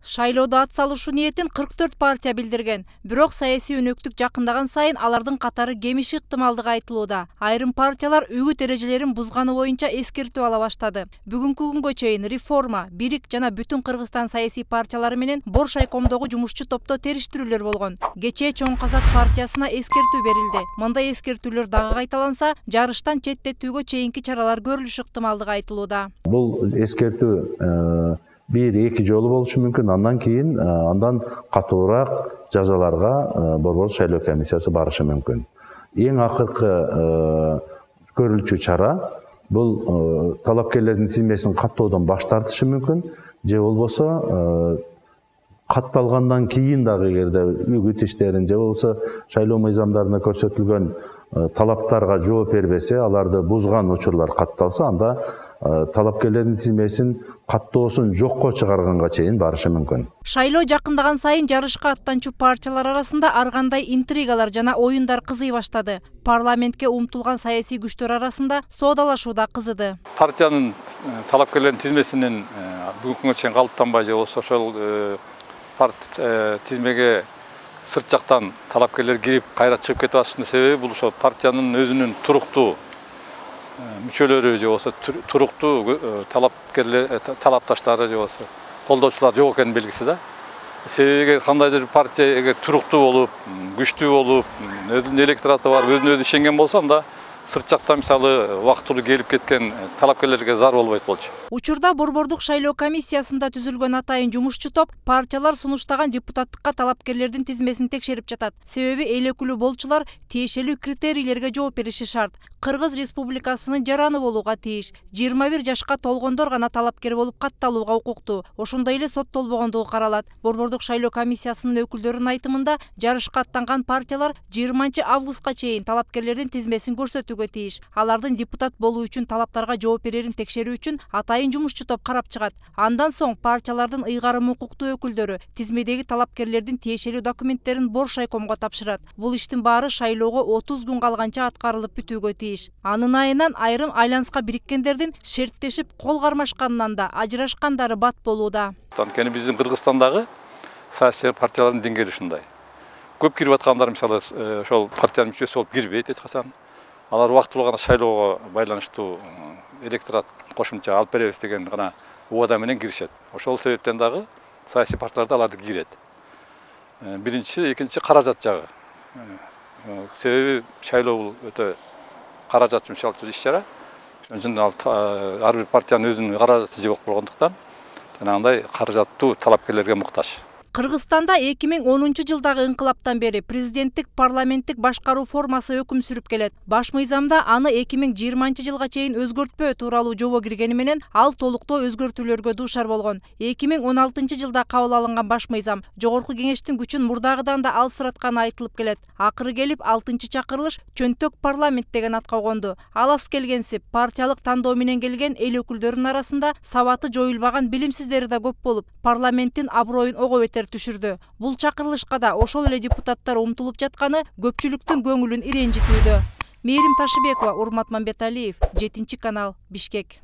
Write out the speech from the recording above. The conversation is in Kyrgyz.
Шайлоодо ат салышуу ниетин 44 партия билдирген. Бирок саясий өнөктүк жакындаган сайын алардын катары кемиши ыктымалдыгы айтылууда. Айрым партиялар үгүт эрежелерин бузганы боюнча эскертүү ала баштады. Бүгүнкү күнгө чейин Реформа, Бирик жана Бүтүн Кыргызстан саясий партиялары менен Боршайкомдогу жумушчу топто териштирүүлөр болгон. Кечээ Чоң Казак партиясына эскертүү берилди. Мындай эскертүүлөр дагы кайталанса, жарыштан четтетүүгө чейинки чаралар көрүлүшү ыктымалдыгы айтылууда. Бул эскертүү bir-эки жолу болушу мүмкүн. Андан кийин андан катуураак жазаларга Борбор шайлоо комиссиясы барышы мүмкүн. Эң акыркы көрүлчү чара бул талапкерлердин тизмесин каттоодон баш тартышы мүмкүн. Же болбосо катталгандан кийин дагы эгерде үгүт иштерин же болбосо шайлоо мыйзамдарына көрсөтүлгөн талаптарга жооп бербесе, аларды бузган учурлар катталса, анда талапкерлердин тизмесин каттоосун жокко чыгарганга чейин барышы мүмкүн. Шайлоо жакындаган сайын жарышка аттанчу партиялар арасында ар кандай интригалар жана оюндар кызый баштады. Парламентке умтулган саясий күчтөр арасында соодалашуу да кызыды. Партиянын талапкерлердин тизмесинин бүгүнкү күнгө чейин калыптанбай же болбосо ошол тизмеге сырт жактан талапкерлер кирип кайра чыгып кетип атышынын себеби бул ошо партиянын өзүнүн туруктуу мүчөлөрү же болбосо туруктуу талапташтары же болбосо колдоочулар жок экенин белгиси да. Себеби эгер кандайдыр партия эгер туруктуу болуп, күчтүү болуп, өзүнүн электораты бар, өзүнө өзү ишенген болсо, анда сырт жактан мисалы убактылуу келип кеткен талапкерлерге зар болбойт болчу. Учурда Борбордук шайлоо комиссиясында түзүлгөн атайын жумушчу топ партиялар сунуштаган депутаттыкка талапкерлердин тизмесин текшерип жатат. Себеби эл өкүлү болчулар тиешелүү критерийлерге жооп бериши шарт. Кыргыз Республикасынын жараны болууга тийиш. 21 жашка толгондор гана талапкер болуп катталууга укуктуу. Ошондой эле соттолбогондугу каралат. Борбордук шайлоо комиссиясынын өкүлдөрүнүн айтымында жарышка аттанган партиялар 20 августка чейин талапкерлердин тизмесин көрсөтүүгө тийиш. Алардын депутат болуу үчүн талаптарга жооп берерин текшерүү үчүн атайын жумушчу топ карап чыгат. Андан соң партиялардын ыйгарым укуктуу өкүлдөрү тизмедеги талапкерлердин тиешелүү документтерин Боршайкомго тапшырат. Бул иштин баары шайлоого 30 күн калганча аткарылып бүтүүгө тийиш. Анын айынан айрым айланска бириткендердин шерттешип кол кармашканынан да ажырашкандары бат болууда. Анткени биздин Кыргызстандагы саясий партиялардын деңгээли ушундай. Көп кирип аткандар мисалы ошол партиянын мүчөсү болуп кирбейт эч качан. Алар убактылуу гана шайлоого байланыштуу электорат кошумча алып беребиз деген гана убада менен киришет. Ошол себептен дагы саясий партияларда аларды кирет. Биринчи, экинчи каражат жагы. Себеби шайлоо бул өтө каражат жумшалтуу иш-чара. Ошон үчүн ар бир партиянын өзүнүн каражаты жок болгондуктан жанагындай каражаттуу талапкерлерге муктаж. Кыргызстанда 2010 жылдагы ыңкылаптан бери президенттик парламенттик башкаруу формасы өкүм сүрүп келет. Баш мыйзамда аны 2020 жылга чейин өзгөртпөө тууралуу жобо киргени менен ал толуктоо өзгөртүүлөргө дуушар болгон. 2016 жылда кабыл алынган баш мыйзам жогорку кеңештин күчүн мурдагыдан да алсыратканы айтылып келет. Акыры келип 6-чакырылыш чөнтөк парламент деген атка коңду. Ал аз келгенсип партиялык тандоо менен келген эл өкүлдөрүнүн арасында сабаты жоюлбаган билимсиздери да көп болуп, парламенттин аброюн ого бетер түшүрдү. Бул чакырылышка да ошол эле депутаттар умтулуп жатканы көпчүлүктүн көңүлүн иренжитүүдө. Мээрим Ташыбекова, Урмат Мамбеталиев, 7 канал, Бишкек.